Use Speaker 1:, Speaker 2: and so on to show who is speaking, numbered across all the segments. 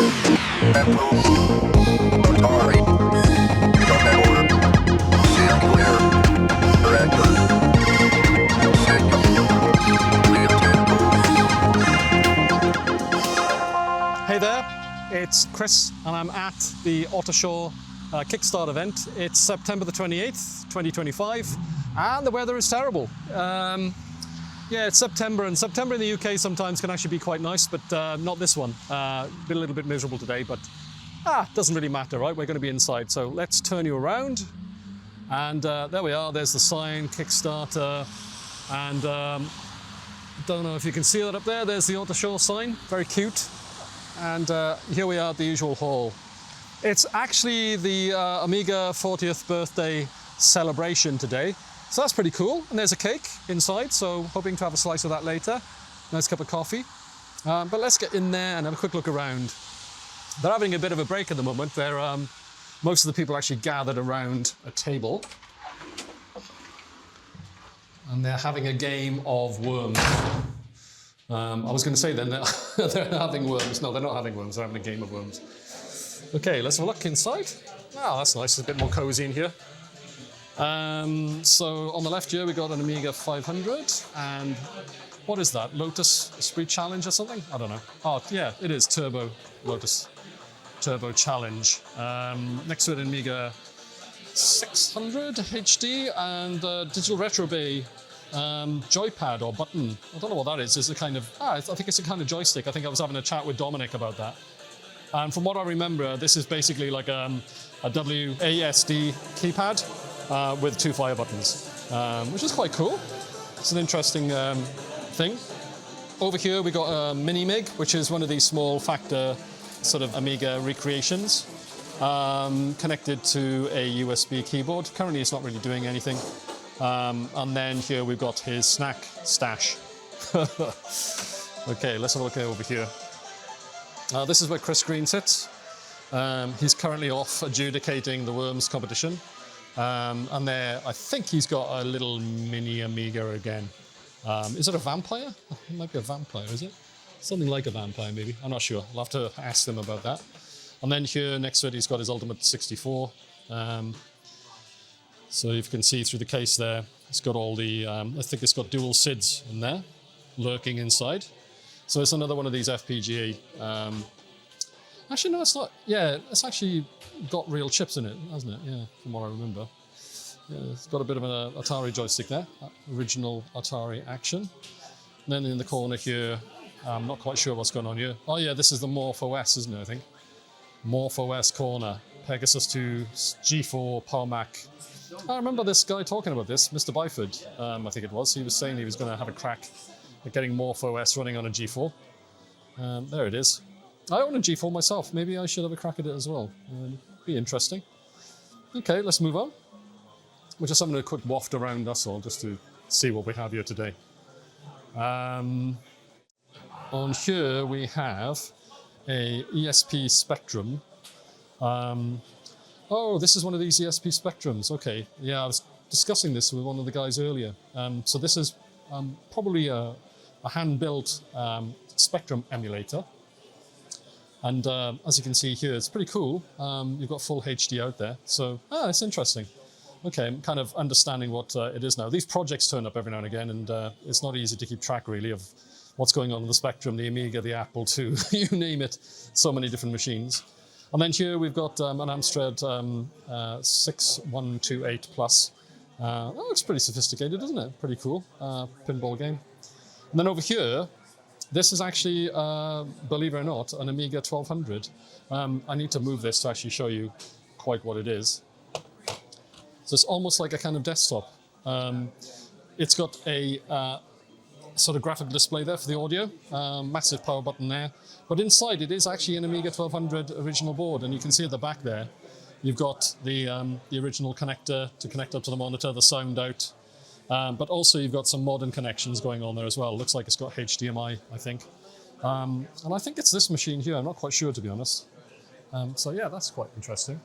Speaker 1: Hey there, it's Chris and I'm at the Autoshow Kickstart event. It's September the 28th, 2025 and the weather is terrible. Yeah, it's September and September in the UK sometimes can actually be quite nice, but not this one. Been a little bit miserable today, but doesn't really matter, right? We're going to be inside. So let's turn you around and there we are. There's the sign, Kickstarter, and don't know if you can see that up there. There's the Autoshow sign, very cute. And here we are at the usual hall. It's actually the Amiga 40th birthday celebration today. So that's pretty cool. And there's a cake inside, so hoping to have a slice of that later. Nice cup of coffee. But let's get in there and have a quick look around. They're having a bit of a break at the moment. They're, most of the people actually gathered around a table. And they're having a game of worms. I was going to say then they're having worms. No, they're not having worms. They're having a game of worms. Okay, let's have a look inside. Oh, that's nice. It's a bit more cozy in here. So on the left here, we got an Amiga 500. And what is that? Lotus Esprit Challenge or something? I don't know. Oh, yeah, it is Turbo Lotus Turbo Challenge. Next to it, an Amiga 600 HD and Digital Retro Bay joypad or button. I don't know what that is. It's a kind of, I think it's a kind of joystick. I think I was having a chat with Dominic about that. And from what I remember, this is basically like a WASD keypad with 2 fire buttons, which is quite cool. It's an interesting thing. Over here we got a Mini MIG, which is one of these small factor sort of Amiga recreations, connected to a USB keyboard. Currently it's not really doing anything. And then here we've got his snack stash. Okay, let's have a look over here. This is where Chris Green sits. He's currently off adjudicating the Worms competition. And there, I think he's got a little mini Amiga again. Is it a vampire? It might be a vampire, is it? Something like a vampire, maybe. I'm not sure. I'll have to ask them about that. And then here next to it, he's got his Ultimate 64. So you can see through the case there, it's got all the, I think it's got dual SIDs in there, lurking inside. So it's another one of these FPGA. Actually, no, it's not. Yeah, it's actually got real chips in it, hasn't it? Yeah, from what I remember. Yeah, it's got a bit of an Atari joystick there, original Atari action. And then in the corner here, I'm not quite sure what's going on here. Oh yeah, this is the Morph OS, isn't it, I think? Morph OS corner, Pegasus 2, G4, Power Mac. I remember this guy talking about this, Mr. Byford, I think it was. He was saying he was going to have a crack at getting Morph OS running on a G4. There it is. I own a G4 myself. Maybe I should have a crack at it as well. Be interesting. Okay, let's move on. We're just having a quick waft around, that's all, just to see what we have here today. On here we have a ESP Spectrum. Oh, this is one of these ESP Spectrums. Okay, yeah, I was discussing this with one of the guys earlier. So this is probably a hand-built Spectrum emulator. And as you can see here, it's pretty cool. You've got full HD out there. So, it's interesting. Okay, I'm kind of understanding what it is now. These projects turn up every now and again, and it's not easy to keep track, really, of what's going on with the Spectrum, the Amiga, the Apple II, you name it. So many different machines. And then here we've got an Amstrad 6128 Plus. That looks pretty sophisticated, doesn't it? Pretty cool. Pinball game. And then over here, this is actually, believe it or not, an Amiga 1200. I need to move this to actually show you quite what it is. So it's almost like a kind of desktop. It's got a sort of graphical display there for the audio, massive power button there. But inside it is actually an Amiga 1200 original board, and you can see at the back there, you've got the original connector to connect up to the monitor, the sound out. But also you've got some modern connections going on there as well. Looks like it's got HDMI, I think. And I think it's this machine here. I'm not quite sure, to be honest. So yeah, that's quite interesting.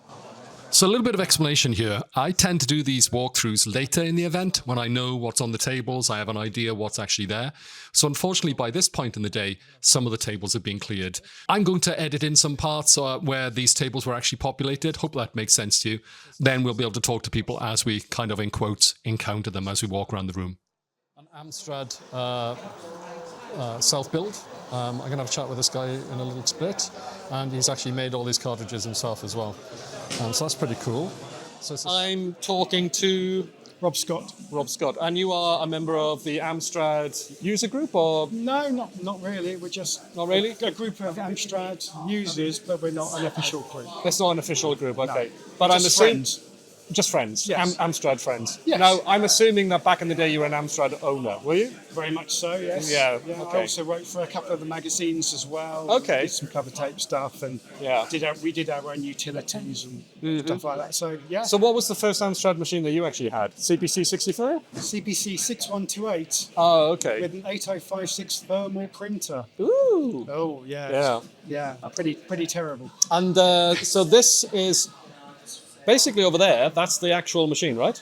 Speaker 1: So a little bit of explanation here. I tend to do these walkthroughs later in the event when I know what's on the tables. I have an idea what's actually there. So unfortunately, by this point in the day, some of the tables have been cleared. I'm going to edit in some parts where these tables were actually populated. Hope that makes sense to you. Then we'll be able to talk to people as we kind of, in quotes, encounter them as we walk around the room. An Amstrad self-build. I'm going to have a chat with this guy in a little split. And he's actually made all these cartridges himself as well. So that's pretty cool. So I'm talking to
Speaker 2: Rob Scott.
Speaker 1: Rob Scott. And you are a member of the Amstrad user group, or?
Speaker 2: No, not really. We're just
Speaker 1: Not really?
Speaker 2: a group of Amstrad users, but we're not an official group.
Speaker 1: That's not an official group, okay.
Speaker 2: No.
Speaker 1: But I'm
Speaker 2: Just
Speaker 1: assuming...
Speaker 2: friends.
Speaker 1: Just friends,
Speaker 2: Yes.
Speaker 1: Amstrad friends.
Speaker 2: Yes.
Speaker 1: Now, I'm assuming that back in the day you were an Amstrad owner, were you?
Speaker 2: Very much so, yes.
Speaker 1: Yeah,
Speaker 2: I
Speaker 1: okay.
Speaker 2: also wrote for a couple of the magazines as well.
Speaker 1: Okay.
Speaker 2: Did some cover tape stuff, and
Speaker 1: Yeah.
Speaker 2: we did our own utilities and stuff like that. So yeah.
Speaker 1: So what was the first Amstrad machine that you actually had? CPC 64?
Speaker 2: CPC 6128
Speaker 1: Oh, okay.
Speaker 2: with an 8056 thermal printer.
Speaker 1: Ooh.
Speaker 2: Oh yeah.
Speaker 1: Yeah.
Speaker 2: Yeah. Pretty terrible.
Speaker 1: And so this is basically over there, that's the actual machine, right?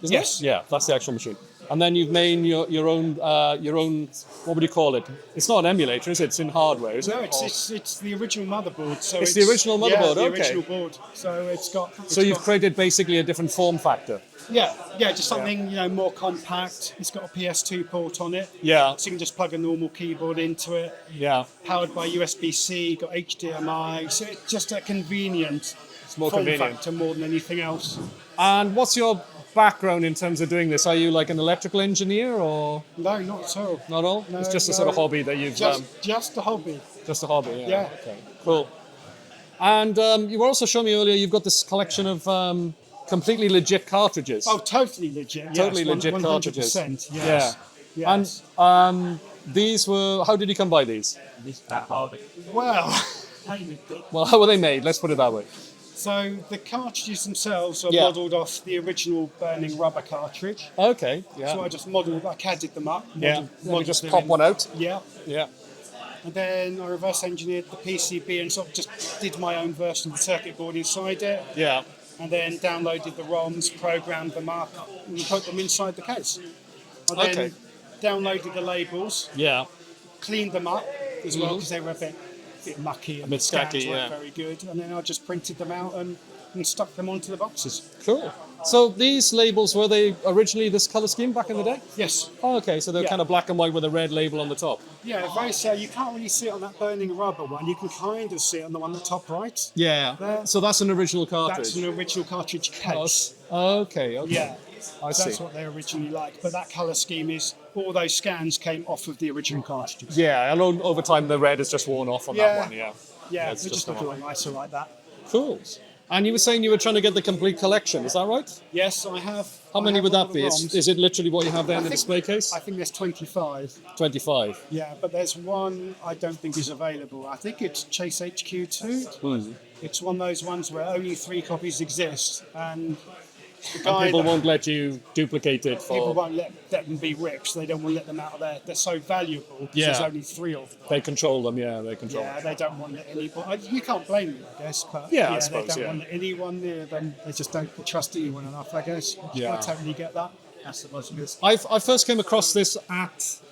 Speaker 1: Isn't
Speaker 2: Yes.
Speaker 1: it? Yeah, that's the actual machine. And then you've made your own, what would you call it? It's not an emulator, is it? It's in hardware, is it?
Speaker 2: No,
Speaker 1: Or-
Speaker 2: it's the original motherboard. So
Speaker 1: It's the original motherboard,
Speaker 2: yeah, the
Speaker 1: okay.
Speaker 2: original board. So it's got.
Speaker 1: So you've created basically a different form factor.
Speaker 2: Yeah, just something more compact. It's got a PS2 port on it,
Speaker 1: Yeah,
Speaker 2: so you can just plug a normal keyboard into it.
Speaker 1: yeah.
Speaker 2: Powered by USB-C, got HDMI, so it's just a convenient
Speaker 1: It's more
Speaker 2: form
Speaker 1: convenient.
Speaker 2: factor more than anything else.
Speaker 1: And what's your background in terms of doing this? Are you like an electrical engineer or
Speaker 2: No, not at all.
Speaker 1: not all?
Speaker 2: No,
Speaker 1: It's just a sort of
Speaker 2: no.
Speaker 1: hobby that you've
Speaker 2: Just a hobby.
Speaker 1: just a hobby. Yeah.
Speaker 2: Yeah.
Speaker 1: Okay. Cool. And you were also showing me earlier you've got this collection of completely legit cartridges.
Speaker 2: Oh, totally legit. Yes,
Speaker 1: Totally legit
Speaker 2: 100%,
Speaker 1: cartridges.
Speaker 2: Yes.
Speaker 1: Yeah.
Speaker 2: Yes.
Speaker 1: And these were. How did you come by these?
Speaker 2: Well,
Speaker 1: Well, how were they made? Let's put it that way.
Speaker 2: so the cartridges themselves are
Speaker 1: Yeah.
Speaker 2: modelled off the original burning rubber cartridge.
Speaker 1: Okay. Yeah.
Speaker 2: So I just CAD'd them up.
Speaker 1: Yeah. Let me
Speaker 2: modelled
Speaker 1: just
Speaker 2: them
Speaker 1: pop
Speaker 2: in.
Speaker 1: one out.
Speaker 2: Yeah.
Speaker 1: Yeah.
Speaker 2: And then I reverse engineered the PCB and sort of just did my own version of the circuit board inside it.
Speaker 1: Yeah.
Speaker 2: And then downloaded the ROMs, programmed them up, and put them inside the case. And then
Speaker 1: Okay.
Speaker 2: downloaded the labels,
Speaker 1: Yeah.
Speaker 2: cleaned them up as well because they were a bit mucky and
Speaker 1: bit
Speaker 2: scans
Speaker 1: scacky,
Speaker 2: weren't
Speaker 1: yeah.
Speaker 2: very good. And then I just printed them out and stuck them onto the boxes.
Speaker 1: Cool. So these labels, were they originally this color scheme back in the day?
Speaker 2: Yes.
Speaker 1: Oh, okay, so they're
Speaker 2: Yeah.
Speaker 1: kind of black and white with a red label on the top.
Speaker 2: Yeah, very so. You can't really see it on that burning rubber one. You can kind of see it on the one at the top right.
Speaker 1: Yeah.
Speaker 2: There.
Speaker 1: So that's an original cartridge.
Speaker 2: That's an original cartridge case.
Speaker 1: Okay.
Speaker 2: Yeah.
Speaker 1: I see.
Speaker 2: That's what they originally like. But that colour scheme is all those scans came off of the original cartridges.
Speaker 1: Yeah, and over time the red has just worn off on that
Speaker 2: Yeah.
Speaker 1: one. Yeah.
Speaker 2: Yeah,
Speaker 1: It's
Speaker 2: they
Speaker 1: just
Speaker 2: just look a
Speaker 1: a-
Speaker 2: lot nicer like that.
Speaker 1: Cool. And you were saying you were trying to get the complete collection. Is that right?
Speaker 2: Yes, I have.
Speaker 1: How
Speaker 2: I
Speaker 1: many
Speaker 2: have
Speaker 1: would
Speaker 2: all
Speaker 1: that
Speaker 2: the
Speaker 1: be?
Speaker 2: ROMs.
Speaker 1: Is it literally what you have there in the
Speaker 2: think-
Speaker 1: display case?
Speaker 2: I think there's 25.
Speaker 1: 25.
Speaker 2: Yeah, but there's one I don't think is available. I think it's Chase HQ2. It's one of those ones where only 3 copies exist, and the
Speaker 1: And
Speaker 2: guy
Speaker 1: people
Speaker 2: that-
Speaker 1: won't let you duplicate it
Speaker 2: people
Speaker 1: for.
Speaker 2: won't let them be ripped. They don't want to let them out of there. They're so valuable. 'Cause
Speaker 1: Yeah.
Speaker 2: There's only 3 of them.
Speaker 1: They control them. Yeah, they control.
Speaker 2: Yeah, they don't want anybody. You can't blame them, I guess. But
Speaker 1: Yeah, I suppose,
Speaker 2: they don't
Speaker 1: yeah.
Speaker 2: want anyone near them. They just don't trust anyone enough, I guess.
Speaker 1: Yeah.
Speaker 2: I totally get that. That's the most.
Speaker 1: I first came across this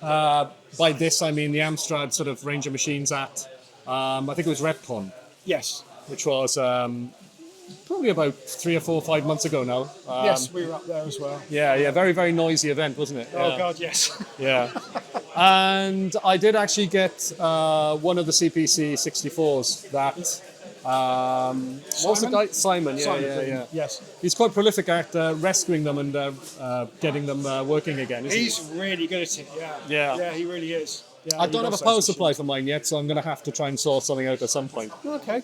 Speaker 1: by this I mean the Amstrad sort of range of machines at, I think it was Repcon,
Speaker 2: Yes.
Speaker 1: which was probably about 3 or 4 or 5 months ago now.
Speaker 2: Yes, we were up there as well.
Speaker 1: Yeah, very, very noisy event, wasn't it?
Speaker 2: Oh
Speaker 1: Yeah.
Speaker 2: God, yes.
Speaker 1: Yeah. And I did actually get one of the CPC 64s that. What was the guy? Simon, yeah,
Speaker 2: Simon,
Speaker 1: yeah.
Speaker 2: Yes.
Speaker 1: He's quite prolific at rescuing them and getting them working again, isn't
Speaker 2: He's really good at it. Yeah.
Speaker 1: Yeah.
Speaker 2: Yeah, he really is. Yeah,
Speaker 1: I
Speaker 2: he
Speaker 1: don't have a
Speaker 2: loves
Speaker 1: power
Speaker 2: those
Speaker 1: supply for mine yet, so I'm going to have to try and sort something out at some point.
Speaker 2: machines. Okay.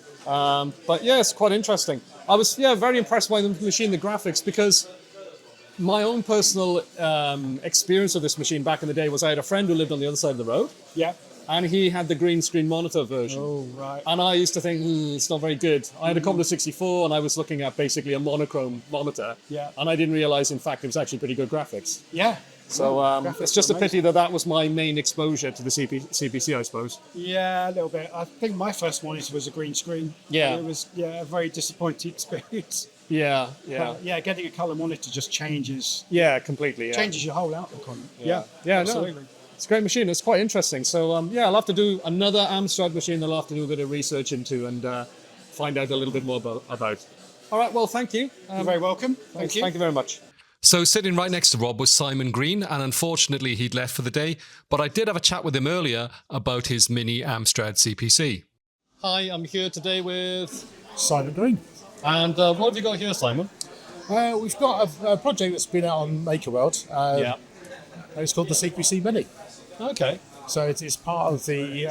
Speaker 1: But yeah, it's quite interesting. I was very impressed by the machine, the graphics, because my own personal experience of this machine back in the day was I had a friend who lived on the other side of the road,
Speaker 2: Yeah.
Speaker 1: and he had the green screen monitor version.
Speaker 2: Oh right.
Speaker 1: And I used to think, it's not very good. I had a Commodore 64 and I was looking at basically a monochrome monitor.
Speaker 2: Yeah.
Speaker 1: And I didn't realize, in fact, it was actually pretty good graphics.
Speaker 2: Yeah.
Speaker 1: So
Speaker 2: graphics
Speaker 1: it's just
Speaker 2: are
Speaker 1: a pity that that was my main exposure to the CPC, I suppose.
Speaker 2: Yeah, a little bit. I think my first monitor was a green screen.
Speaker 1: Yeah.
Speaker 2: It was a very disappointing experience.
Speaker 1: Yeah,
Speaker 2: But yeah, getting a colour monitor just changes
Speaker 1: completely.
Speaker 2: changes your whole outlook on it.
Speaker 1: Yeah,
Speaker 2: absolutely.
Speaker 1: no, it's a great machine. It's quite interesting. So yeah, I'll have to do another Amstrad machine that I'll have to do a bit of research into and find out a little bit more about. All right, well, thank you.
Speaker 2: You're very welcome. Thank you.
Speaker 1: Thank you very much. So sitting right next to Rob was Simon Green, and unfortunately he'd left for the day, but I did have a chat with him earlier about his mini Amstrad CPC. Hi, I'm here today with...
Speaker 3: Simon Green.
Speaker 1: And what have you got here, Simon?
Speaker 3: We've got a project that's been out on MakerWorld. It's called the CPC Mini.
Speaker 1: Okay.
Speaker 3: So it's part of the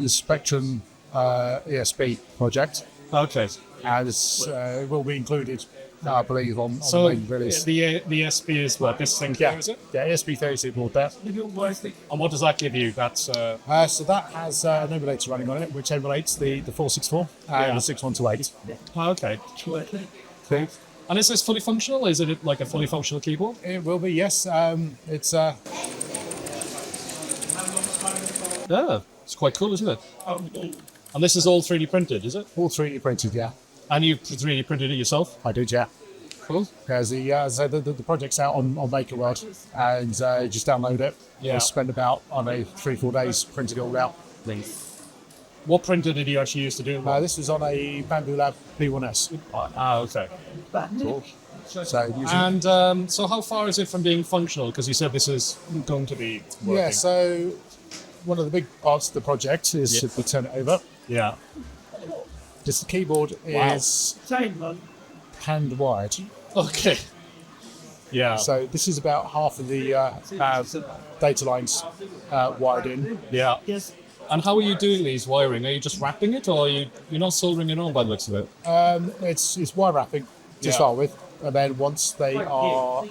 Speaker 3: Spectrum ESP project.
Speaker 1: Okay.
Speaker 3: And it will be included, I believe, on
Speaker 1: So
Speaker 3: the main release.
Speaker 1: the ESP is what, this thing here, is it?
Speaker 3: Yeah, ESP32 board there.
Speaker 1: And what does that give you? That's
Speaker 3: So that has an emulator running on it, which emulates the 464 and the 6128.
Speaker 1: okay. Cool. And is this fully functional? Is it like a fully functional keyboard?
Speaker 3: It will be, yes. It's
Speaker 1: Yeah, it's quite cool, isn't it? And this is all 3D printed, is it?
Speaker 3: all 3D printed, yeah.
Speaker 1: And you've 3D printed it yourself?
Speaker 3: I do, yeah.
Speaker 1: Cool.
Speaker 3: Because the project's out on MakerWorld, and just download it.
Speaker 1: Yeah.
Speaker 3: I spent about 3-4 days printing it all out.
Speaker 1: What printer did you actually use to do it?
Speaker 3: This was on a Bamboo Lab B1S.
Speaker 1: Okay.
Speaker 3: Cool. So using,
Speaker 1: And so how far is it from being functional? Because you said this is going to be working.
Speaker 3: yeah, so one of the big parts of the project is if we turn it over.
Speaker 1: Yeah.
Speaker 3: Just the keyboard is hand wired.
Speaker 1: Okay. Yeah.
Speaker 3: So this is about half of the data lines wired in.
Speaker 1: Yeah. Yes. And how are you doing these wiring? Are you just wrapping it, or you're not soldering it on by the looks of it?
Speaker 3: It's wire wrapping to start with, and then once they are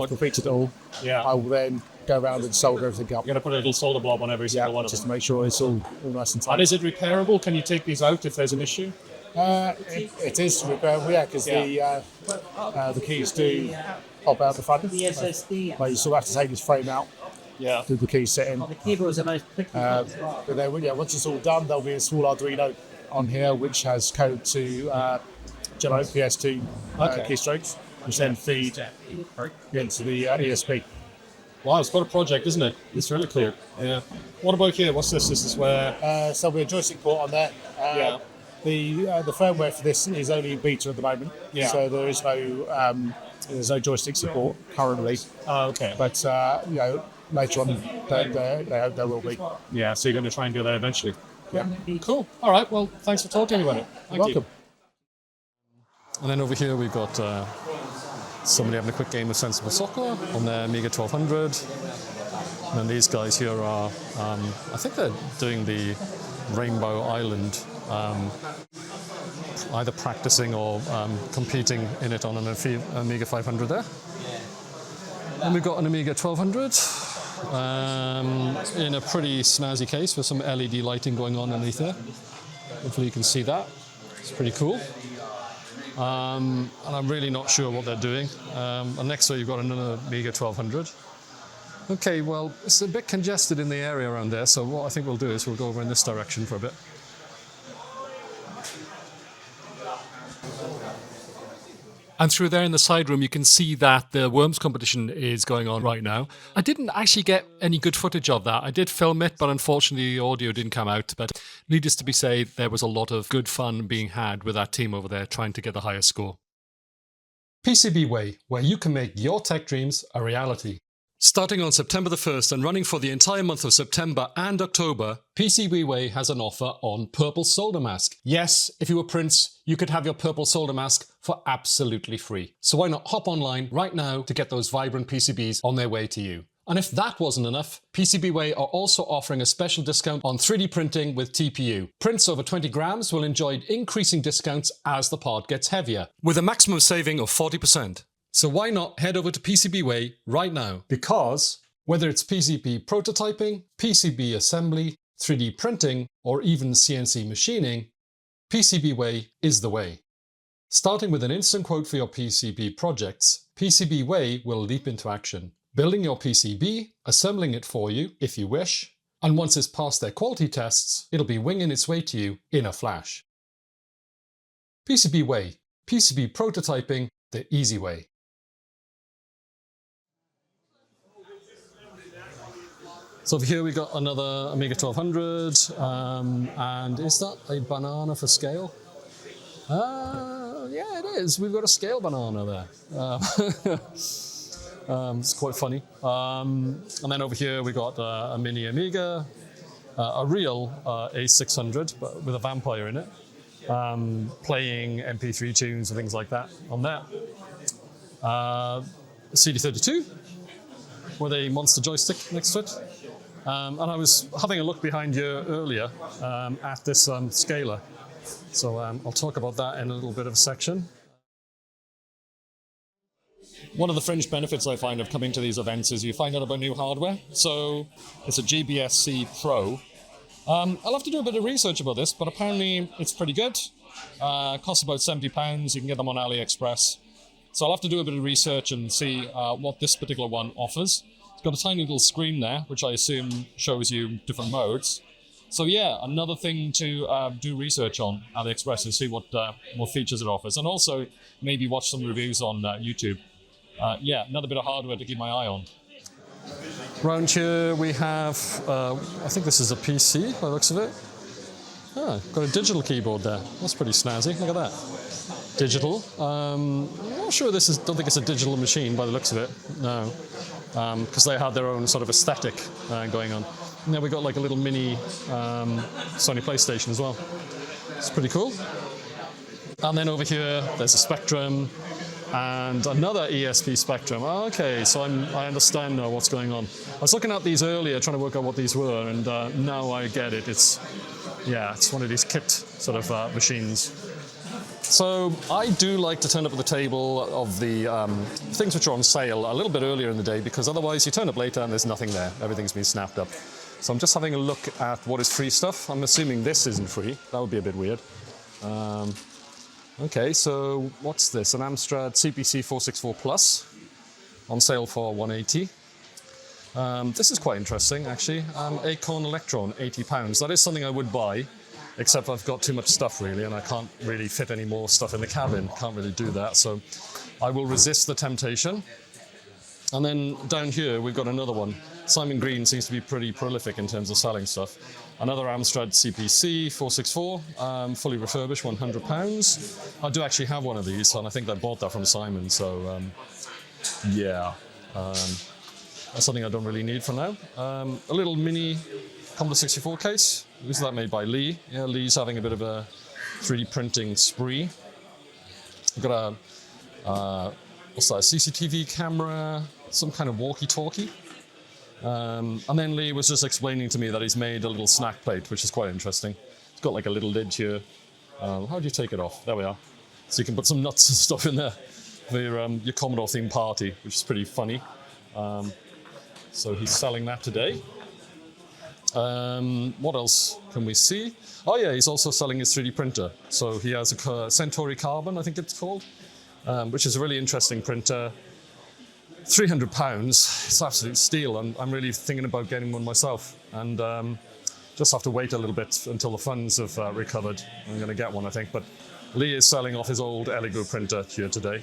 Speaker 3: completed it all, I will then go around and solder everything up.
Speaker 1: You're going to put a little solder blob on every single one of
Speaker 3: Just
Speaker 1: them.
Speaker 3: to make sure it's all nice and tight.
Speaker 1: And is it repairable? Can you take these out if there's an issue?
Speaker 3: It is repairable, yeah, because the keys do pop out the front. But you still have to take this frame out.
Speaker 1: Yeah.
Speaker 3: Do the keys set in. But then, once it's all done, there'll be a small Arduino on here which has code to Jello PS2 keystrokes, which then feed into the ESP.
Speaker 1: Wow, it's got a project, isn't it? It's really clear. Yeah. What about here? What's this? This is where...
Speaker 3: So there'll be a joystick port on there. The firmware for this is only in beta at the moment, so there's no joystick support currently.
Speaker 1: okay.
Speaker 3: But later on, there will be.
Speaker 1: Yeah, so you're going to try and do that eventually.
Speaker 3: Yeah.
Speaker 1: Cool. All right, well, thanks for talking about it. Thank
Speaker 3: Welcome.
Speaker 1: you. And then over here we've got somebody having a quick game of Sensible Soccer on their Amiga 1200. And then these guys here are, I think they're doing the Rainbow Island, either practicing or competing in it on an Amiga 500 there. And we've got an Amiga 1200 in a pretty snazzy case with some LED lighting going on underneath there. Hopefully you can see that. It's pretty cool. And I'm really not sure what they're doing. And next to it you've got another Amiga 1200. Okay, well, it's a bit congested in the area around there, so what I think we'll do is we'll go over in this direction for a bit. And through there in the side room, you can see that the Worms competition is going on right now. I didn't actually get any good footage of that. I did film it, but unfortunately the audio didn't come out. But needless to be said, there was a lot of good fun being had with that team over there trying to get the highest score. PCB Way, where you can make your tech dreams a reality. Starting on September the 1st and running for the entire month of September and October, PCBWay has an offer on Purple Solder Mask. Yes, if you were Prince, you could have your Purple Solder Mask for absolutely free. So why not hop online right now to get those vibrant PCBs on their way to you. And if that wasn't enough, PCBWay are also offering a special discount on 3D printing with TPU. Prints over 20 grams will enjoy increasing discounts as the part gets heavier, with a maximum saving of 40%. So why not head over to PCBWay right now? Because whether it's PCB prototyping, PCB assembly, 3D printing, or even CNC machining, PCBWay is the way. Starting with an instant quote for your PCB projects, PCBWay will leap into action, building your PCB, assembling it for you if you wish, and once it's passed their quality tests, it'll be winging its way to you in a flash. PCBWay, PCB prototyping the easy way. So over here we got another Amiga 1200, and is that a banana for scale? Yeah, it is. We've got a scale banana there. It's quite funny. And then over here we got a mini Amiga, a real A600, but with a vampire in it, playing MP3 tunes and things like that on that. CD32 with a monster joystick next to it. And I was having a look behind you earlier at this scaler. So I'll talk about that in a little bit of a section. One of the fringe benefits I find of coming to these events is you find out about new hardware. So it's a GBSC Pro. I'll have to do a bit of research about this, but apparently it's pretty good. Costs about £70. You can get them on AliExpress. So I'll have to do a bit of research and see what this particular one offers. It's got a tiny little screen there, which I assume shows you different modes. So yeah, another thing to do research on AliExpress and see what features it offers. And also maybe watch some reviews on YouTube. Yeah, another bit of hardware to keep my eye on. Around here we have, I think this is a PC by the looks of it. Ah, got a digital keyboard there. That's pretty snazzy. Look at that. Digital. I'm not sure don't think it's a digital machine by the looks of it. No. Because they had their own sort of aesthetic going on. And then we got like a little mini Sony PlayStation as well. It's pretty cool. And then over here, there's a Spectrum and another ESP Spectrum. Okay, so I understand now what's going on. I was looking at these earlier, trying to work out what these were, and now I get it. It's one of these kit sort of machines. So I do like to turn up at the table of the things which are on sale a little bit earlier in the day, because otherwise you turn up later and there's nothing there. Everything's been snapped up. So I'm just having a look at what is free stuff. I'm assuming this isn't free. That would be a bit weird. Okay, so what's this? An Amstrad CPC 464 Plus on sale for £180. This is quite interesting, actually. Acorn Electron, £80. That is something I would buy. Except I've got too much stuff really, and I can't really fit any more stuff in the cabin. Can't really do that, so I will resist the temptation. And then down here we've got another one. Simon Green seems to be pretty prolific in terms of selling stuff. Another Amstrad CPC 464, fully refurbished, £100. I do actually have one of these, and I think I bought that from Simon. So yeah, that's something I don't really need for now. A little mini Commodore 64 case. Is that made by Lee? Yeah, Lee's having a bit of a 3D printing spree. We've got what's that, a CCTV camera, some kind of walkie-talkie. And then Lee was just explaining to me that he's made a little snack plate, which is quite interesting. It's got like a little lid here. How do you take it off? There we are. So you can put some nuts and stuff in there for your Commodore themed party, which is pretty funny. So he's selling that today. What else can we see? Oh yeah, he's also selling his 3D printer. So he has a Centauri Carbon, I think it's called, which is a really interesting printer. £300, it's absolute steal. I'm really thinking about getting one myself, and just have to wait a little bit until the funds have recovered. I'm going to get one, I think. But Lee is selling off his old Eligo printer here today.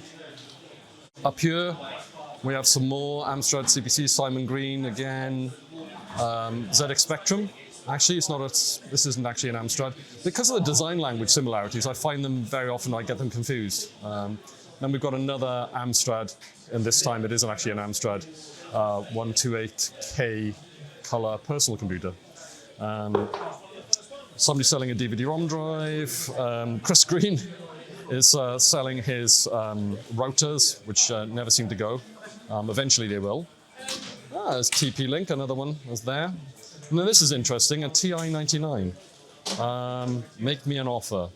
Speaker 1: Up here, we have some more Amstrad CPC, Simon Green again. ZX Spectrum. Actually, this isn't actually an Amstrad. Because of the design language similarities, I find them very often, I get them confused. Then we've got another Amstrad, and this time it isn't actually an Amstrad 128K color personal computer. Somebody selling a DVD-ROM drive. Chris Green is selling his routers, which never seem to go. Eventually they will. There's TP-Link, another one was there. And then this is interesting, a TI-99. Make me an offer.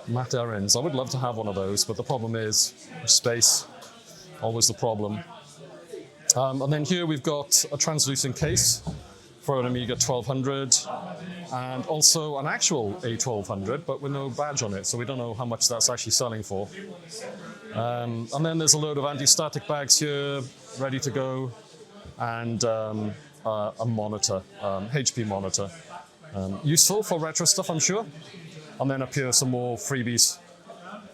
Speaker 1: Matt Ahrens. I would love to have one of those, but the problem is space. Always the problem. And then here we've got a translucent case for an Amiga 1200, and also an actual A1200, but with no badge on it, so we don't know how much that's actually selling for. And then there's a load of anti-static bags here, ready to go, and a monitor, HP monitor. Useful for retro stuff, I'm sure. And then up here, some more freebies.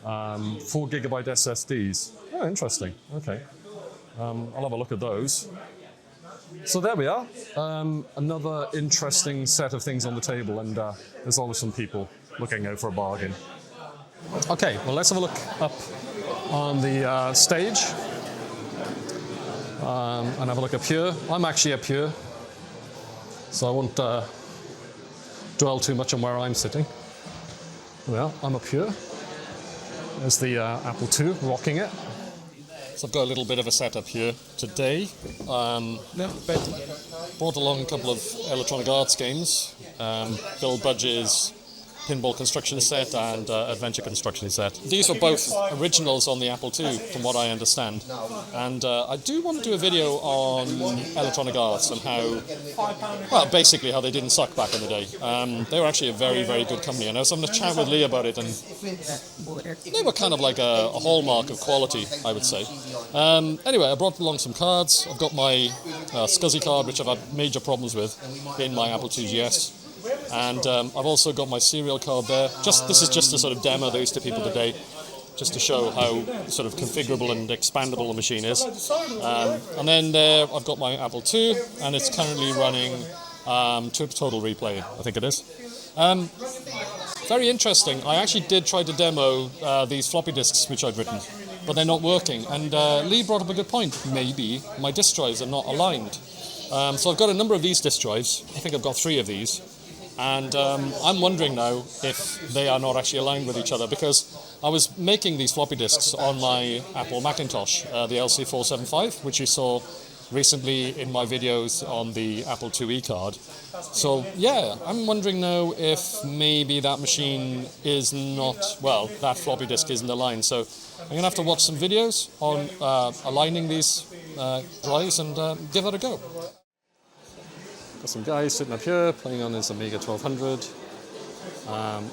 Speaker 1: 4GB SSDs. Oh, interesting. Okay. I'll have a look at those. So there we are. Another interesting set of things on the table, and there's always some people looking out for a bargain. Okay, well, let's have a look up on the stage and have a look up here. I'm actually up here, so I won't dwell too much on where I'm sitting. Well, I'm up here. There's the Apple II rocking it. So I've got a little bit of a setup here today. Brought along a couple of Electronic Arts games. Bill Budge's Pinball Construction Set and Adventure Construction Set. These are both originals on the Apple II, from what I understand. And I do want to do a video on Electronic Arts and how, well, basically how they didn't suck back in the day. They were actually a very, very good company. And I was having a chat with Lee about it, and they were kind of like a hallmark of quality, I would say. Anyway, I brought along some cards. I've got my SCSI card, which I've had major problems with in my Apple II GS. And I've also got my serial card there. This is just to sort of demo those to people today, just to show how sort of configurable and expandable the machine is. And then there I've got my Apple II, and it's currently running Total Replay, I think it is. Very interesting. I actually did try to demo these floppy disks which I'd written, but they're not working. And Lee brought up a good point. Maybe my disk drives are not aligned. So I've got a number of these disk drives. I think I've got 3 of these. And I'm wondering now if they are not actually aligned with each other, because I was making these floppy disks on my Apple Macintosh, the LC475, which you saw recently in my videos on the Apple IIe card. So yeah, I'm wondering now if maybe that machine is not, well, that floppy disk isn't aligned. So I'm going to have to watch some videos on aligning these drives and give that a go. Got some guys sitting up here playing on this Amiga 1200,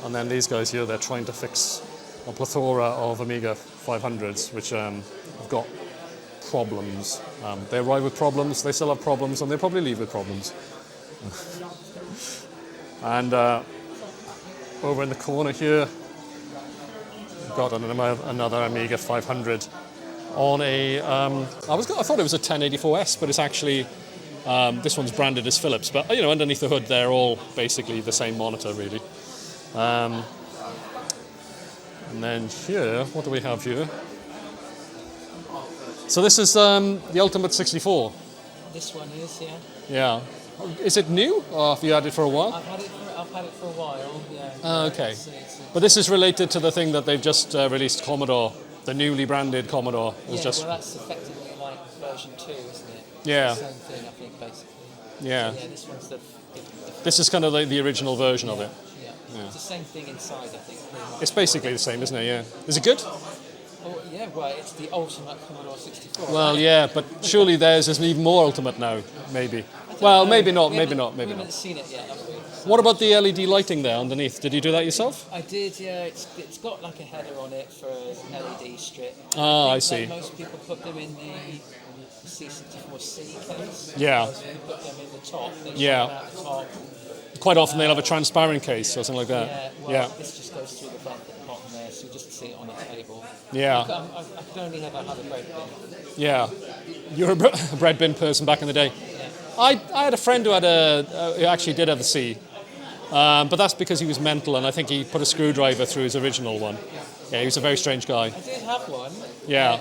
Speaker 1: and then these guys here, they're trying to fix a plethora of Amiga 500s which have got problems. They arrive with problems, they still have problems, and they probably leave with problems. And over in the corner here, we've got another Amiga 500 on a, I thought it was a 1084S, but it's actually, this one's branded as Philips, but you know, underneath the hood they're all basically the same monitor, really. And then here, what do we have here? So this is the Ultimate 64.
Speaker 4: This one is, yeah.
Speaker 1: Yeah. Is it new, or have you had it for a while?
Speaker 4: I've had it for a while, yeah.
Speaker 1: Oh, okay. But this is related to the thing that they've just released, Commodore, the newly branded Commodore.
Speaker 4: Well, that's effectively like version 2, isn't it?
Speaker 1: Yeah.
Speaker 4: It's the same thing, I think, basically.
Speaker 1: Yeah.
Speaker 4: So, yeah, this one's the
Speaker 1: this is kind of like the original version of it.
Speaker 4: Yeah. It's the same thing inside, I think.
Speaker 1: It's basically the same, isn't it? Yeah. Is it good?
Speaker 4: Oh, yeah, well, it's the ultimate Commodore 64.
Speaker 1: Well, yeah, but surely theirs is even more ultimate now, maybe. Well, maybe not, maybe not, maybe
Speaker 4: We haven't
Speaker 1: not.
Speaker 4: seen it yet, have we? So
Speaker 1: What about the LED lighting there underneath? Did you do that yourself?
Speaker 4: I did, yeah. It's got like a header on it for an LED strip.
Speaker 1: Ah, I
Speaker 4: think,
Speaker 1: see.
Speaker 4: like, most people put them in the C64C case.
Speaker 1: Yeah.
Speaker 4: Whereas when you put them in the top, they
Speaker 1: Yeah.
Speaker 4: shine out the top.
Speaker 1: Quite often they'll have a transparent case or something like that.
Speaker 4: Yeah, well,
Speaker 1: Yeah.
Speaker 4: this just goes through the bottom there, so you just see it on the table.
Speaker 1: Yeah.
Speaker 4: I could only ever have a bread bin.
Speaker 1: Yeah. You're a bread bin person back in the day. I had a friend who had who actually did have a C, but that's because he was mental, and I think he put a screwdriver through his original one. Yeah, he was a very strange guy.
Speaker 4: I did have one.
Speaker 1: Yeah.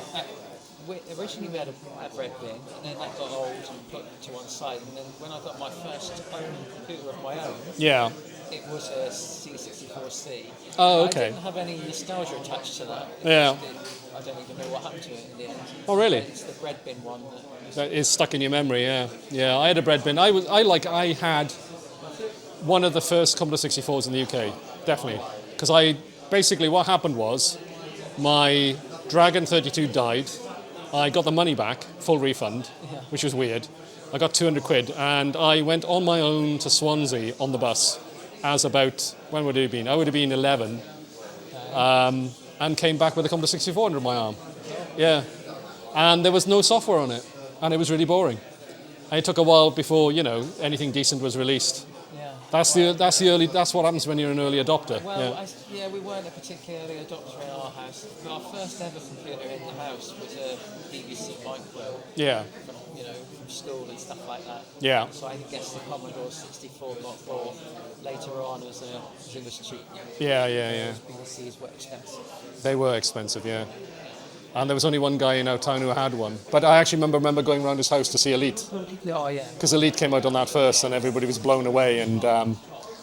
Speaker 4: Originally we had a bread bin, and then that got old and put to one side, and then when I got my first own computer of my own,
Speaker 1: Yeah.
Speaker 4: it was a C64C.
Speaker 1: Oh, okay.
Speaker 4: I didn't have any nostalgia attached to that.
Speaker 1: Yeah.
Speaker 4: I don't even know what happened to it in the end.
Speaker 1: Oh, really?
Speaker 4: It's the bread bin one.
Speaker 1: That is stuck in your memory, yeah. Yeah, I had a bread bin. I had one of the first Commodore 64s in the UK, definitely. Because basically what happened was, my Dragon 32 died. I got the money back, full refund, which was weird. I got 200 quid, and I went on my own to Swansea on the bus as about, when would it have been? I would have been 11, and came back with a Commodore 64 under my arm. Yeah. And there was no software on it, and it was really boring. And it took a while before, anything decent was released.
Speaker 4: Yeah.
Speaker 1: That's the early. That's what happens when you're an early adopter.
Speaker 4: Well, we weren't a particular early adopter in our house. But our first ever computer in the house was a BBC Micro.
Speaker 1: Yeah.
Speaker 4: From, from school and stuff like that.
Speaker 1: Yeah.
Speaker 4: So I guess the Commodore 64.4 later on was cheap.
Speaker 1: Yeah.
Speaker 4: BBCs were expensive.
Speaker 1: They were expensive, yeah. And there was only one guy in our town who had one. But I actually remember going around his house to see Elite.
Speaker 4: Oh, yeah.
Speaker 1: Because Elite came out on that first and everybody was blown away. And I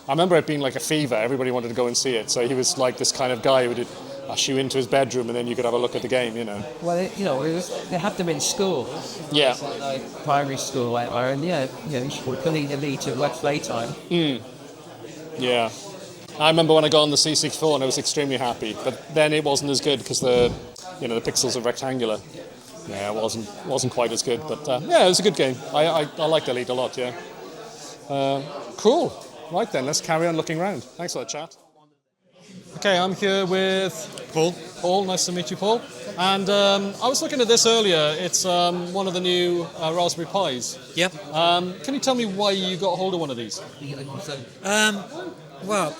Speaker 1: remember it being like a fever. Everybody wanted to go and see it. So he was like this kind of guy who would usher you into his bedroom and then you could have a look at the game,
Speaker 4: Well, they had them in school.
Speaker 1: Yeah.
Speaker 4: Like primary school, whatever. And you should put in Elite at work playtime.
Speaker 1: Yeah. I remember when I got on the C64 and I was extremely happy. But then it wasn't as good because the pixels are rectangular. Yeah, it wasn't quite as good, but it was a good game. I liked Elite a lot, yeah. Cool. Right then, let's carry on looking around. Thanks for that chat. Okay, I'm here with Paul. Paul, nice to meet you, Paul. And I was looking at this earlier. It's one of the new Raspberry Pis.
Speaker 5: Yep.
Speaker 1: Can you tell me why you got hold of one of these?
Speaker 5: Well,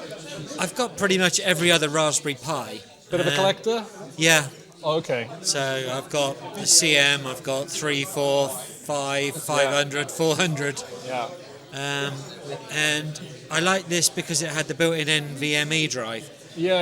Speaker 5: I've got pretty much every other Raspberry Pi.
Speaker 1: Bit of a collector?
Speaker 5: Yeah.
Speaker 1: Oh, okay.
Speaker 5: So I've got the CM, I've got 3, 4, 5, 500, 400.
Speaker 1: Yeah.
Speaker 5: And I like this because it had the built-in NVMe drive.
Speaker 1: Yeah.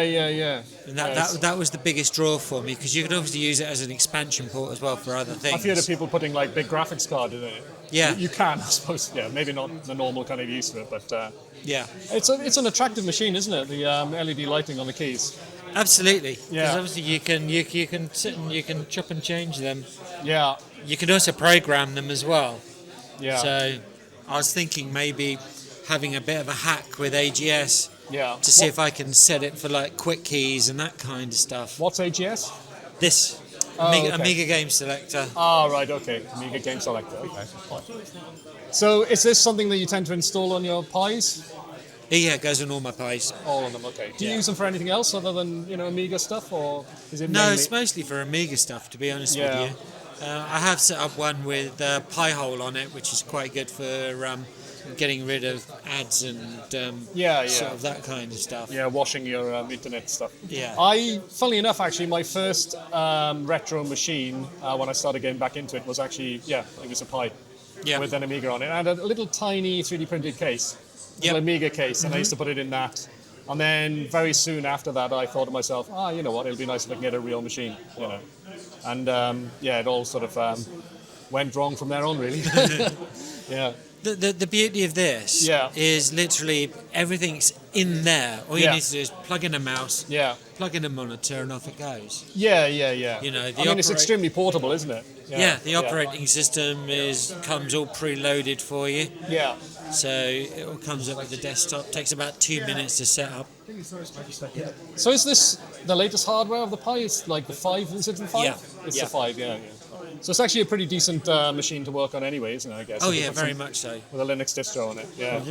Speaker 5: And that was the biggest draw for me, because you can obviously use it as an expansion port as well for other things.
Speaker 1: I've heard of people putting like big graphics card in it.
Speaker 5: Yeah.
Speaker 1: You can, I suppose. Yeah, maybe not the normal kind of use of it, but
Speaker 5: yeah.
Speaker 1: It's an attractive machine, isn't it? The LED lighting on the keys.
Speaker 5: Absolutely. Because
Speaker 1: Yeah.
Speaker 5: obviously you can sit and you can chop and change them.
Speaker 1: Yeah.
Speaker 5: You can also program them as well.
Speaker 1: Yeah.
Speaker 5: So I was thinking maybe having a bit of a hack with AGS
Speaker 1: Yeah.
Speaker 5: to see if I can set it for like quick keys and that kind of stuff.
Speaker 1: What's AGS?
Speaker 5: This
Speaker 1: okay.
Speaker 5: Amiga Game Selector.
Speaker 1: Ah, right, okay. Amiga Game Selector, okay. So is this something that you tend to install on your Pis?
Speaker 5: Yeah, it goes on all my Pis.
Speaker 1: All of them, okay. Do you
Speaker 5: Yeah.
Speaker 1: use them for anything else other than, Amiga stuff, or is it
Speaker 5: No,
Speaker 1: mainly...
Speaker 5: it's mostly for Amiga stuff, to be honest
Speaker 1: Yeah.
Speaker 5: with you. I have set up one with Pi-hole on it, which is quite good for getting rid of ads and sort of that kind of stuff.
Speaker 1: Yeah, washing your internet stuff.
Speaker 5: Yeah.
Speaker 1: Funnily enough, actually, my first retro machine, when I started getting back into it, was actually, it was a Pi with an Amiga on it. And a little tiny 3D printed case,
Speaker 5: Yep.
Speaker 1: an Amiga case, and I used to put it in that. And then very soon after that, I thought to myself, you know what, it'll be nice if I can get a real machine, And it all sort of went wrong from there on, really. Yeah.
Speaker 5: The beauty of this is literally everything's in there. All you need to do is plug in a mouse, plug in a monitor, and off it goes.
Speaker 1: Yeah. It's extremely portable, isn't it?
Speaker 5: The operating system comes all preloaded for you.
Speaker 1: Yeah.
Speaker 5: So it all comes up with the desktop. Takes about 2 minutes to set up.
Speaker 1: So is this the latest hardware of the Pi? It's like the 5, is it the 5?
Speaker 5: Yeah.
Speaker 1: It's the 5, yeah. So it's actually a pretty decent machine to work on anyway, isn't it, I guess?
Speaker 5: Oh yeah, very much so.
Speaker 1: With a Linux distro on it, yeah.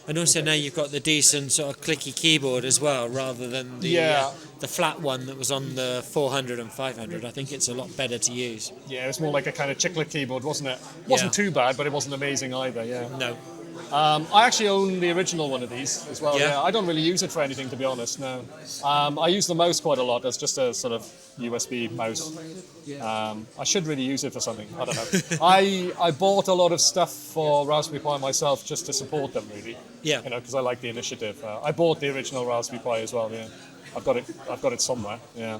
Speaker 5: And also now you've got the decent sort of clicky keyboard as well, rather than the flat one that was on the 400 and 500. I think it's a lot better to use.
Speaker 1: Yeah, it was more like a kind of chiclet keyboard, wasn't it? Wasn't too bad, but it wasn't amazing either, yeah.
Speaker 5: No.
Speaker 1: I actually own the original one of these as well.
Speaker 5: Yeah.
Speaker 1: I don't really use it for anything, to be honest. No. I use the mouse quite a lot as just a sort of USB mouse. I should really use it for something. I don't know. I bought a lot of stuff for Raspberry Pi myself just to support them, really.
Speaker 5: Yeah.
Speaker 1: Because I like the initiative. I bought the original Raspberry Pi as well. Yeah. I've got it somewhere. Yeah.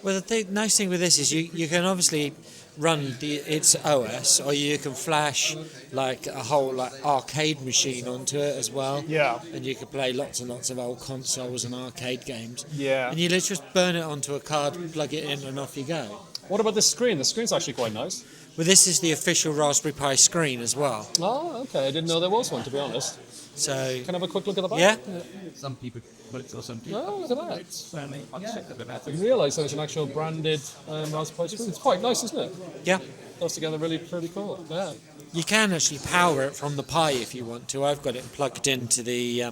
Speaker 5: Well, the nice thing with this is you can obviously run its OS, or you can flash like a whole arcade machine onto it as well.
Speaker 1: Yeah.
Speaker 5: And you can play lots and lots of old consoles and arcade games.
Speaker 1: Yeah.
Speaker 5: And you literally just burn it onto a card, plug it in, and off you go.
Speaker 1: What about the screen? The screen's actually quite nice.
Speaker 5: Well, this is the official Raspberry Pi screen as well.
Speaker 1: Oh, okay. I didn't know there was one, to be honest.
Speaker 5: So
Speaker 1: Can I have a quick look at the back?
Speaker 5: yeah.
Speaker 6: Some people, but it's also some people.
Speaker 1: Oh, look at that.
Speaker 6: Certainly, I'll check that.
Speaker 1: I didn't realise there was an actual branded Raspberry Pi screen. It's quite nice, isn't it?
Speaker 5: Yeah.
Speaker 1: Goes together really pretty cool. Yeah.
Speaker 5: You can actually power it from the Pi if you want to. I've got it plugged into the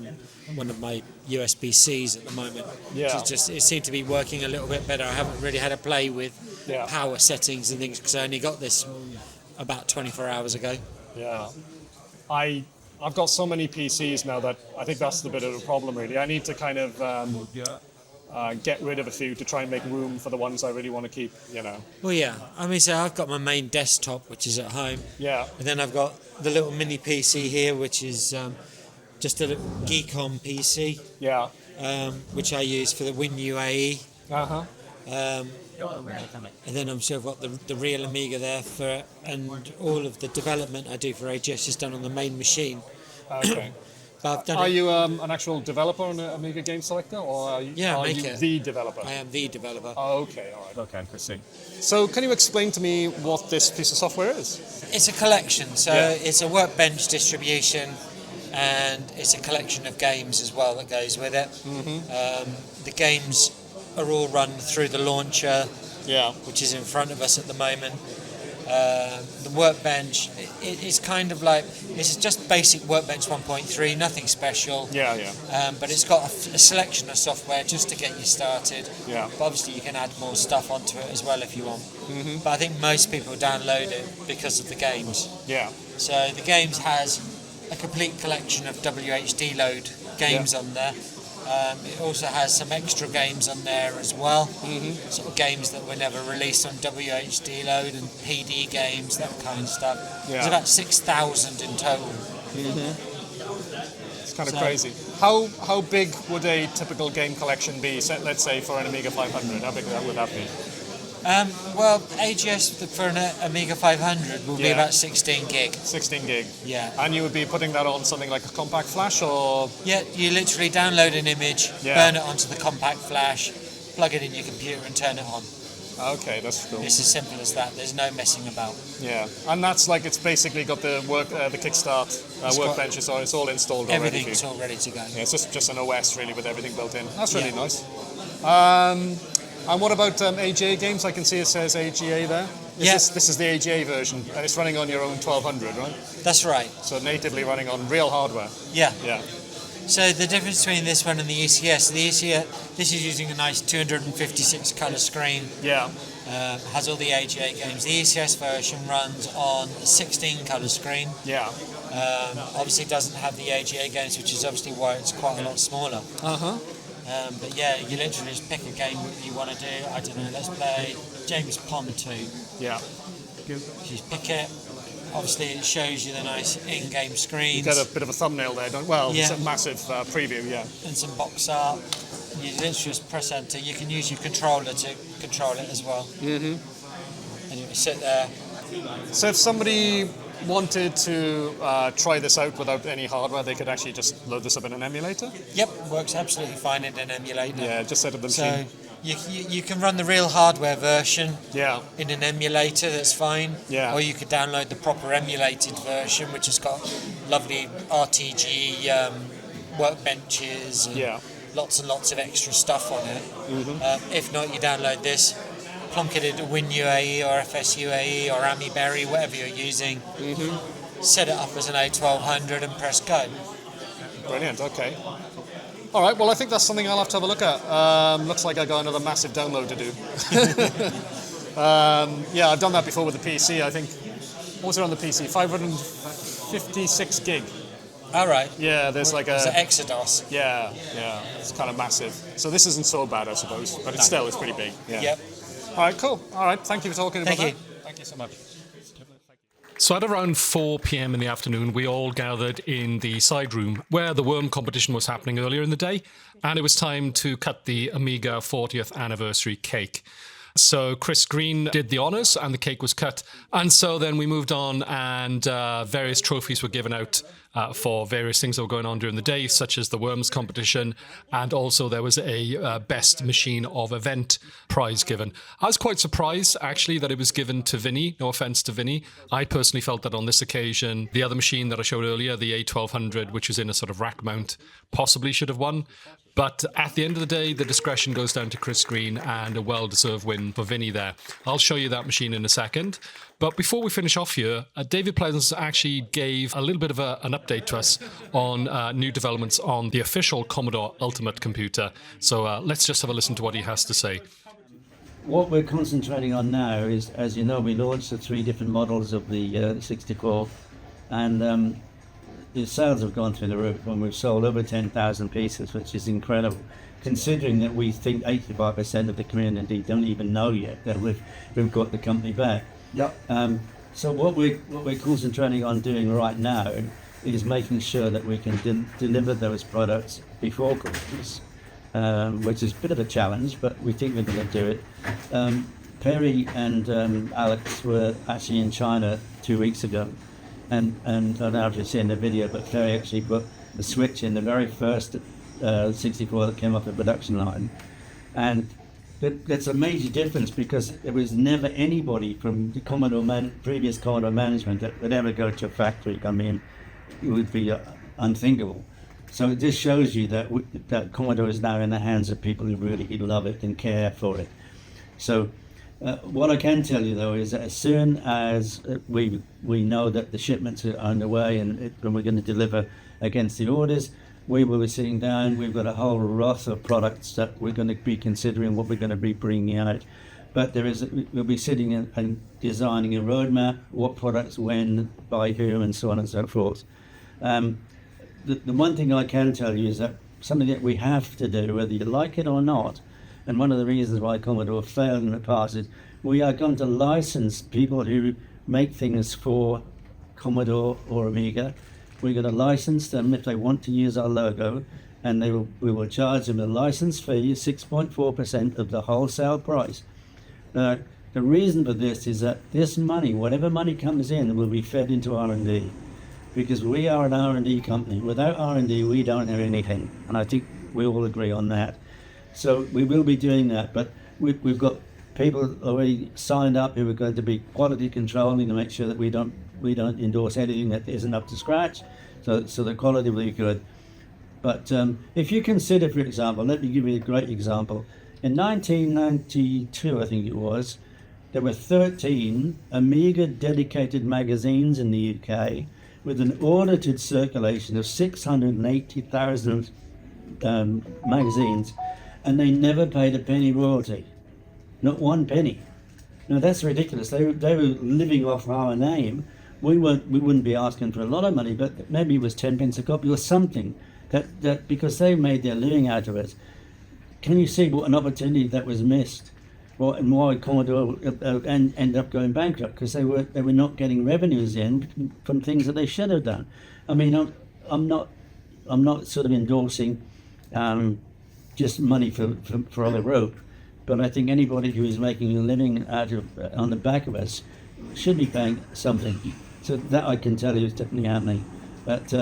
Speaker 5: one of my USB-Cs at the moment.
Speaker 1: Yeah.
Speaker 5: It seemed to be working a little bit better. I haven't really had a play with power settings and things because I only got this about 24 hours ago.
Speaker 1: Yeah. I I've got so many PCs now that I think that's the bit of the problem, really. I need to kind of get rid of a few to try and make room for the ones I really want to keep, you know.
Speaker 5: Well, yeah. I mean, so I've got my main desktop, which is at home.
Speaker 1: Yeah.
Speaker 5: And then I've got the little mini PC here, which is just a little Geekom PC,
Speaker 1: Yeah.
Speaker 5: which I use for the WinUAE.
Speaker 1: Uh-huh.
Speaker 5: And then I'm sure I've got the real Amiga there for it, and all of the development I do for AGS is done on the main machine.
Speaker 1: Okay.
Speaker 5: But I've done
Speaker 1: Are
Speaker 5: it.
Speaker 1: you an actual developer on the Amiga Game Selector, or are you,
Speaker 5: Yeah, I
Speaker 1: are
Speaker 5: make
Speaker 1: you
Speaker 5: it.
Speaker 1: the developer?
Speaker 5: I am the developer.
Speaker 1: Oh, okay, all right, okay, I see. So can you explain to me what this piece of software is?
Speaker 5: It's a collection, so
Speaker 1: Yeah.
Speaker 5: it's a workbench distribution, and it's a collection of games as well that goes with it. The games are all run through the launcher,
Speaker 1: Yeah.
Speaker 5: which is in front of us at the moment. The workbench, it's kind of like, it's just basic workbench 1.3, nothing special.
Speaker 1: Yeah, yeah.
Speaker 5: But it's got a selection of software just to get you started.
Speaker 1: Yeah.
Speaker 5: But obviously you can add more stuff onto it as well if you want. But I think most people download it because of the games.
Speaker 1: Yeah.
Speaker 5: So the games has a complete collection of WHD load games on there. It also has some extra games on there as well, sort of games that were never released on WHD load and PD games, that kind of stuff.
Speaker 1: Yeah.
Speaker 5: There's about 6,000 in total.
Speaker 1: It's kind of
Speaker 5: So-
Speaker 1: crazy. How big would a typical game collection be, let's say, for an Amiga 500? How big would that be?
Speaker 5: Well, AGS for an Amiga 500 will be
Speaker 1: Yeah.
Speaker 5: about 16 gig.
Speaker 1: 16 gig.
Speaker 5: Yeah.
Speaker 1: And you would be putting that on something like a compact flash, or...
Speaker 5: Yeah, you literally download an image,
Speaker 1: Yeah.
Speaker 5: burn it onto the compact flash, plug it in your computer and turn it on.
Speaker 1: Okay, that's cool.
Speaker 5: It's as simple as that. There's no messing about.
Speaker 1: Yeah, and that's like, it's basically got the Kickstart workbench, so it's all installed already.
Speaker 5: Everything's all ready to go.
Speaker 1: Yeah, it's just an OS really with everything built in. That's really
Speaker 5: Yeah.
Speaker 1: nice. And what about AGA games? I can see it says AGA there.
Speaker 5: Yeah.
Speaker 1: This is the AGA version, and it's running on your own 1200, right?
Speaker 5: That's right.
Speaker 1: So natively running on real hardware.
Speaker 5: Yeah.
Speaker 1: Yeah.
Speaker 5: So the difference between this one and the ECS, this is using a nice 256 colour screen.
Speaker 1: Yeah.
Speaker 5: Has all the AGA games. The ECS version runs on a 16 colour screen.
Speaker 1: Yeah.
Speaker 5: Obviously doesn't have the AGA games, which is obviously why it's quite a lot smaller.
Speaker 1: Uh-huh.
Speaker 5: But yeah, you literally just pick a game that you want to do. I don't know, let's play James Pond 2.
Speaker 1: Yeah.
Speaker 5: You just pick it. Obviously it shows you the nice in-game screens.
Speaker 1: You get a bit of a thumbnail there, don't? Well, it's
Speaker 5: Yeah.
Speaker 1: a massive preview, yeah.
Speaker 5: And some box art. You literally just press enter. You can use your controller to control it as well. And you sit there.
Speaker 1: So if somebody wanted to try this out without any hardware, they could actually just load this up in an emulator?
Speaker 5: Yep, works absolutely fine in an emulator.
Speaker 1: Yeah, just set up the
Speaker 5: So
Speaker 1: machine.
Speaker 5: you can run the real hardware version
Speaker 1: Yeah.
Speaker 5: in an emulator, that's fine.
Speaker 1: Yeah.
Speaker 5: Or you could download the proper emulated version, which has got lovely RTG workbenches and
Speaker 1: Yeah.
Speaker 5: lots and lots of extra stuff on it. If not, you download this, plonk it into WinUAE or FSUAE or AmiBerry, whatever you're using. Set it up as an A1200 and press go.
Speaker 1: Brilliant, okay. All right, well, I think that's something I'll have to have a look at. Looks like I got another massive download to do. Yeah, I've done that before with the PC, I think. What was it on the PC? 556 gig.
Speaker 5: All right.
Speaker 1: Yeah, there's like
Speaker 5: It's
Speaker 1: a...
Speaker 5: Exodus.
Speaker 1: Yeah, it's kind of massive. So this isn't so bad, I suppose, but it's still, it's pretty big. Yeah.
Speaker 5: Yep.
Speaker 1: All right, cool. All right, thank you for talking about
Speaker 5: Thank you.
Speaker 1: that. Thank you so much. So at around 4 p.m. in the afternoon, we all gathered in the side room where the worm competition was happening earlier in the day, and it was time to cut the Amiga 40th anniversary cake. So Chris Green did the honours and the cake was cut. And so then we moved on and various trophies were given out for various things that were going on during the day, such as the Worms competition. And also there was a Best Machine of Event prize given. I was quite surprised, actually, that it was given to Vinny. No offence to Vinny. I personally felt that on this occasion, the other machine that I showed earlier, the A1200, which was in a sort of rack mount, possibly should have won. But at the end of the day, the discretion goes down to Chris Green and a well-deserved win for Vinny there. I'll show you that machine in a second. But before we finish off here, David Pleasance actually gave a little bit of an update to us on new developments on the official Commodore Ultimate computer. So let's just have a listen to what he has to say.
Speaker 7: What we're concentrating on now is, as you know, we launched the 3 different models of the 64, and the sales have gone through the roof, and we've sold over 10,000 pieces, which is incredible, considering that we think 85% of the community don't even know yet that we've got the company back.
Speaker 3: Yep.
Speaker 7: So what we're concentrating on doing right now is making sure that we can deliver those products before Christmas, which is a bit of a challenge, but we think we're going to do it. Perry and Alex were actually in China 2 weeks ago, and I don't know if you've seen the video, but Perry actually put the switch in the very first 64 that came off the production line, and that's a major difference, because there was never anybody from the previous Commodore management that would ever go to a factory. I mean, it would be unthinkable. So it just shows you that that Commodore is now in the hands of people who really love it and care for it. So what I can tell you, though, is that as soon as we know that the shipments are underway and we're going to deliver against the orders, we will be sitting down. We've got a whole raft of products that we're going to be considering what we're going to be bringing out. But we'll be sitting and designing a roadmap, what products, when, by whom, and so on and so forth. The one thing I can tell you is that something that we have to do, whether you like it or not, and one of the reasons why Commodore failed in the past is we are going to license people who make things for Commodore or Amiga. We're going to license them if they want to use our logo, and we will charge them a license fee, 6.4% of the wholesale price. The reason for this is that this money, whatever money comes in, will be fed into R&D, because we are an R&D company. Without R&D, we don't have anything, and I think we all agree on that. So we will be doing that, but we've got people already signed up who are going to be quality controlling to make sure that we don't endorse anything that isn't up to scratch. So the quality will be good. But if you consider, for example, let me give you a great example. In 1992, I think it was, there were 13 Amiga dedicated magazines in the UK with an audited circulation of 680,000 magazines, and they never paid a penny royalty, not one penny. Now that's ridiculous. They were living off our name. We wouldn't be asking for a lot of money, but maybe it was 10 pence a copy or something. That because they made their living out of it. Can you see what an opportunity that was missed? Well, and why Commodore ended up going bankrupt? Because they were not getting revenues in from things that they should have done. I mean, I'm not sort of endorsing just money for on the rope, but I think anybody who is making a living out of on the back of us should be paying something. So that I can tell you is definitely happening. But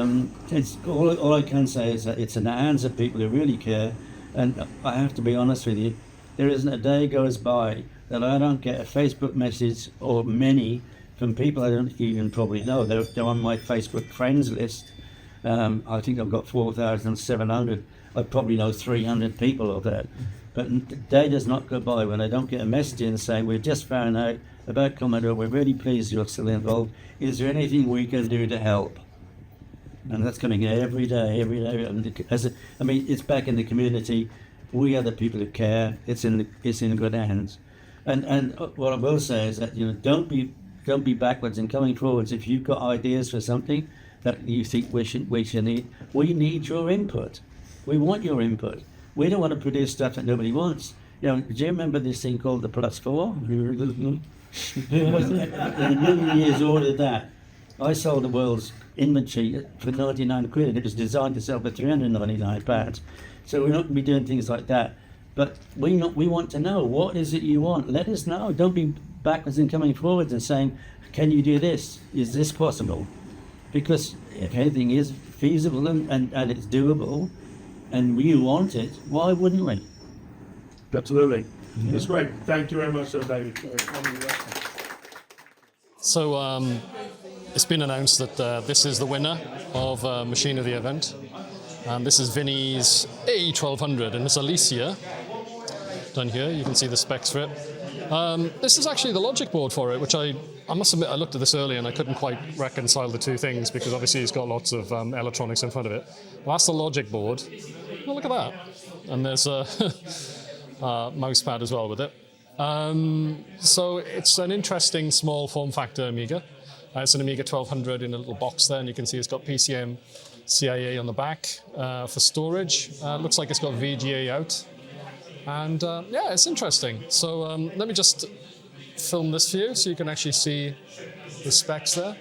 Speaker 7: it's all I can say is that it's in the hands of people who really care. And I have to be honest with you, there isn't a day goes by that I don't get a Facebook message or many from people I don't even probably know. They're on my Facebook friends list. I think I've got 4,700. I probably know 300 people of that. But the day does not go by when I don't get a message in saying, we've just found out about Commodore, we're really pleased you're still involved. Is there anything we can do to help? And that's coming every day. I mean, it's back in the community. We are the people who care. It's in good hands. And what I will say is that don't be backwards in coming forwards. If you've got ideas for something that you think we need your input. We want your input. We don't want to produce stuff that nobody wants. Do you remember this thing called the Plus 4? In a million years ordered that. I sold the world's inventory for 99 quid, and it was designed to sell for 399 pounds. So we're not going to be doing things like that. But we want to know, what is it you want? Let us know. Don't be backwards in coming forwards and saying, can you do this? Is this possible? Because if anything is feasible and it's doable, and we want it, why wouldn't we?
Speaker 3: Absolutely. It's great. Thank you very much, David.
Speaker 1: So it's been announced that this is the winner of Machine of the Event. And this is Vinny's A1200, and it's Alicia. Down here, you can see the specs for it. This is actually the logic board for it, which I must admit, I looked at this earlier and I couldn't quite reconcile the two things, because obviously it's got lots of electronics in front of it. Well, that's the logic board. Oh, look at that. And there's a mouse pad as well with it. So it's an interesting small form factor Amiga. It's an Amiga 1200 in a little box there, and you can see it's got PCM CIA on the back for storage. Looks like it's got VGA out. And yeah, it's interesting. So let me just film this for you so you can actually see the specs there.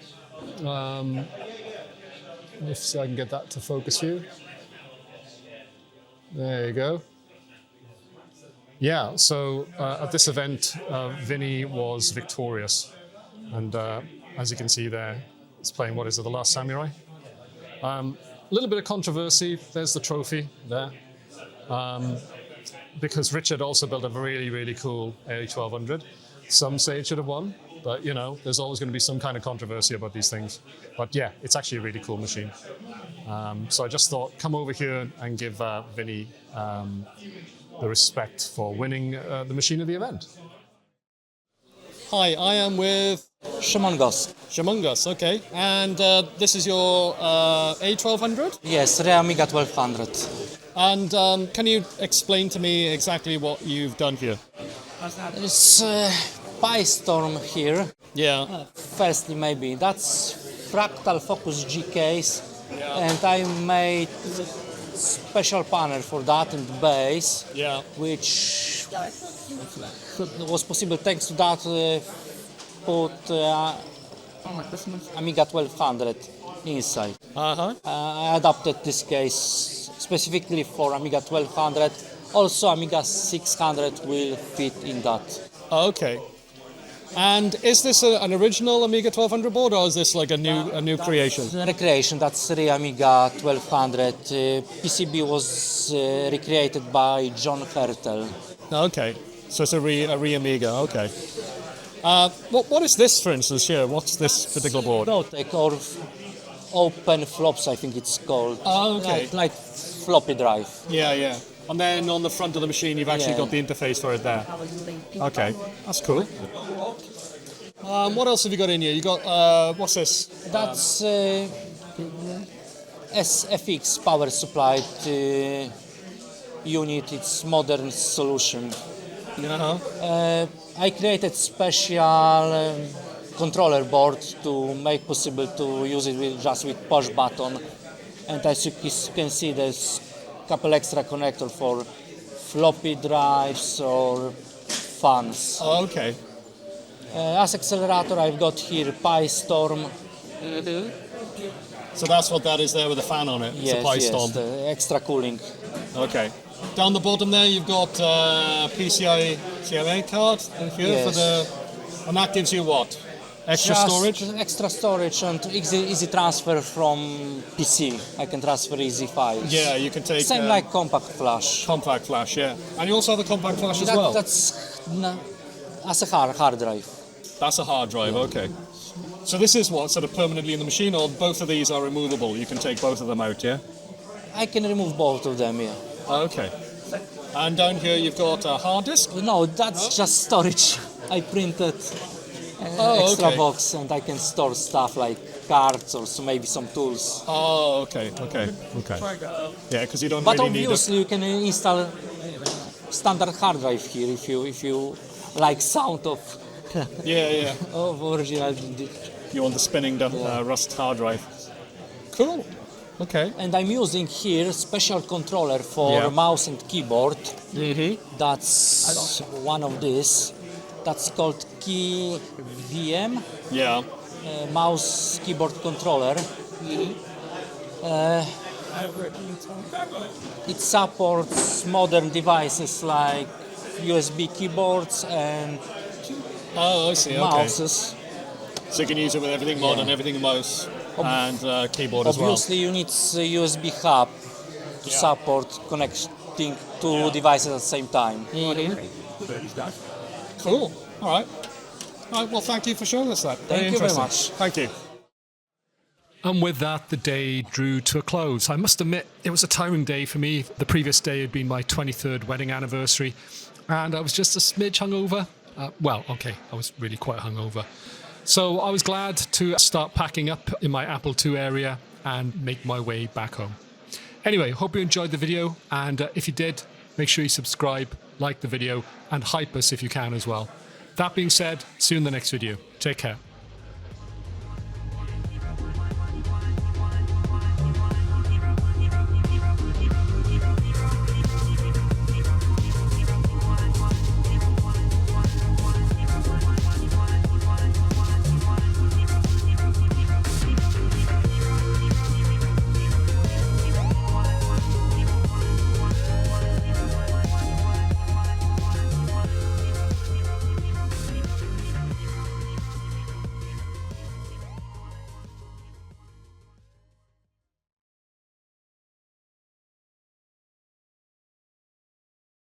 Speaker 1: If I can get that to focus for you. There you go. Yeah, so at this event, Vinny was victorious. And as you can see there, it's playing, what is it, The Last Samurai? A little bit of controversy. There's the trophy there. Because Richard also built a really, really cool A1200. Some say it should have won, but you know, there's always going to be some kind of controversy about these things. But yeah, it's actually a really cool machine. So I just thought, come over here and give Vinny the respect for winning the machine of the event. Hi, I am with
Speaker 8: Humongous.
Speaker 1: Humongous, okay. And this is your A1200?
Speaker 8: Yes, Re-Amiga 1200.
Speaker 1: And can you explain to me exactly what you've done here?
Speaker 8: There's PyStorm here.
Speaker 1: Yeah.
Speaker 8: Firstly, maybe that's fractal focus G case, and I made special panel for that in the base,
Speaker 1: Yeah.
Speaker 8: which was possible thanks to that. Put Amiga 1200 inside. I adapted this case specifically for Amiga 1200. Also, Amiga 600 will fit in that.
Speaker 1: Okay. And is this an original Amiga 1200 board, or is this like a new creation?
Speaker 8: Recreation, that's Re-Amiga 1200. PCB was recreated by John Hertel.
Speaker 1: Okay. So it's a Re-Amiga, okay. What is this, for instance, here? What's this particular board?
Speaker 8: Protec or Open Flops, I think it's called.
Speaker 1: Oh, okay.
Speaker 8: Like floppy drive.
Speaker 1: Yeah, yeah. And then on the front of the machine, you've actually got the interface for it there. Okay, that's cool. What else have you got in here? You got, what's this?
Speaker 8: That's SFX power supply unit. It's modern solution. I created special controller board to make possible to use it just with push button. And as you can see, there's a couple extra connector for floppy drives or fans.
Speaker 1: Oh, okay.
Speaker 8: As accelerator, I've got here PyStorm.
Speaker 1: So that's what that is there with the fan on it. It's a PyStorm.
Speaker 8: Yes, the extra cooling.
Speaker 1: Okay. Down the bottom there, you've got PCI CMA card here for the, and that gives you what? Extra storage?
Speaker 8: Extra storage and easy transfer from PC. I can transfer easy files.
Speaker 1: Yeah, you can take...
Speaker 8: Same like compact flash.
Speaker 1: Compact flash, yeah. And you also have a compact flash as well?
Speaker 8: That's as a hard drive.
Speaker 1: That's a hard drive, okay. So this is what, sort of permanently in the machine, or both of these are removable? You can take both of them out, yeah?
Speaker 8: I can remove both of them, yeah.
Speaker 1: Okay. And down here you've got a hard disk?
Speaker 8: No, that's just storage. I printed extra box and I can store stuff like cards or maybe some tools.
Speaker 1: Oh, okay. Yeah, because you don't
Speaker 8: but
Speaker 1: really need it.
Speaker 8: But obviously you can install standard hard drive here if you like sound of of original.
Speaker 1: You want the spinning Rust hard drive. Cool. Okay.
Speaker 8: And I'm using here special controller for mouse and keyboard. That's one of these. That's called KeyVM.
Speaker 1: Yeah.
Speaker 8: Mouse keyboard controller. It supports modern devices like USB keyboards and mouses.
Speaker 1: So you can use it with everything modern, everything mouse and keyboard as well.
Speaker 8: Obviously, you need a USB hub to support connecting two devices at the same time.
Speaker 1: Cool. All right. Well, thank you for showing us that.
Speaker 8: Thank you very much.
Speaker 1: Thank you. And with that, the day drew to a close. I must admit, it was a tiring day for me. The previous day had been my 23rd wedding anniversary, and I was just a smidge hungover. I was really quite hungover. So I was glad to start packing up in my Apple II area and make my way back home. Anyway, hope you enjoyed the video, and if you did, make sure you subscribe, like the video, and hype us if you can as well. That being said, see you in the next video. Take care.